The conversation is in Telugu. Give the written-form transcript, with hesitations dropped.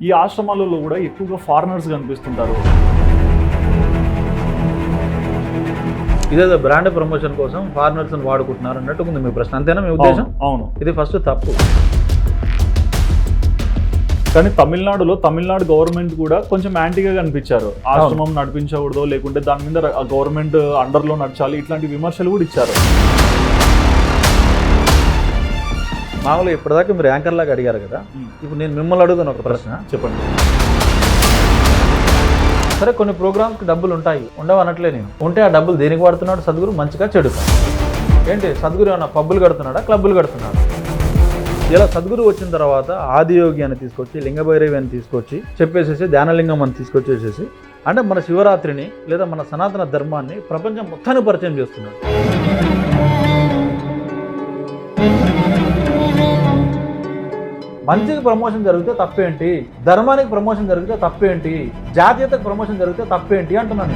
ఈ ఆశ్రమాలలో కూడా ఎక్కువగా ఫారినర్స్ కనిపిస్తుంటారు. ఇదేదో బ్రాండ్ ప్రమోషన్ కోసం ఫారినర్స్ వాడుకుంటున్నారు అన్నట్టు ఉంది మీ ప్రశ్న, అంతేనా మీ ఉద్దేశం? అవును. ఇది ఫస్ట్ తప్పు. కానీ తమిళనాడు గవర్నమెంట్ కూడా కొంచెం యాంటీగా కనిపించారు. ఆశ్రమం నడిపించకూడదు, లేకుంటే దాని మీద గవర్నమెంట్ అండర్లో నడచాలి, ఇట్లాంటి విమర్శలు కూడా ఇచ్చారు. మామూలుగా ఇప్పటిదాకా మీరు యాంకర్ లాగా అడిగారు కదా, ఇప్పుడు నేను మిమ్మల్ని అడుగుతాను ఒక ప్రశ్న. చెప్పండి. సరే, కొన్ని ప్రోగ్రామ్స్కి డబ్బులు ఉంటాయి, ఉండవు అనట్లే నేను. ఉంటే ఆ డబ్బులు దేనికి వాడుతున్నాడు సద్గురు? మంచిగా చెడుగా. ఏంటి సద్గురు ఏమన్నా పబ్బులు కడుతున్నాడా, క్లబ్బులు కడుతున్నాడా? ఇలా సద్గురు వచ్చిన తర్వాత ఆదియోగి అని తీసుకొచ్చి, లింగభైరవి అని తీసుకొచ్చి చెప్పేసేసి, ధ్యానలింగం అని తీసుకొచ్చేసేసి, అంటే మన శివరాత్రిని లేదా మన సనాతన ధర్మాన్ని ప్రపంచం మొత్తాన్ని పరిచయం చేస్తున్నాడు. మంచికి ప్రమోషన్ జరిగితే తప్పేంటి? ధర్మానికి ప్రమోషన్ జరిగితే తప్పేంటి? జాతీయతకు ప్రమోషన్ జరిగితే తప్పేంటి అంటున్నాను.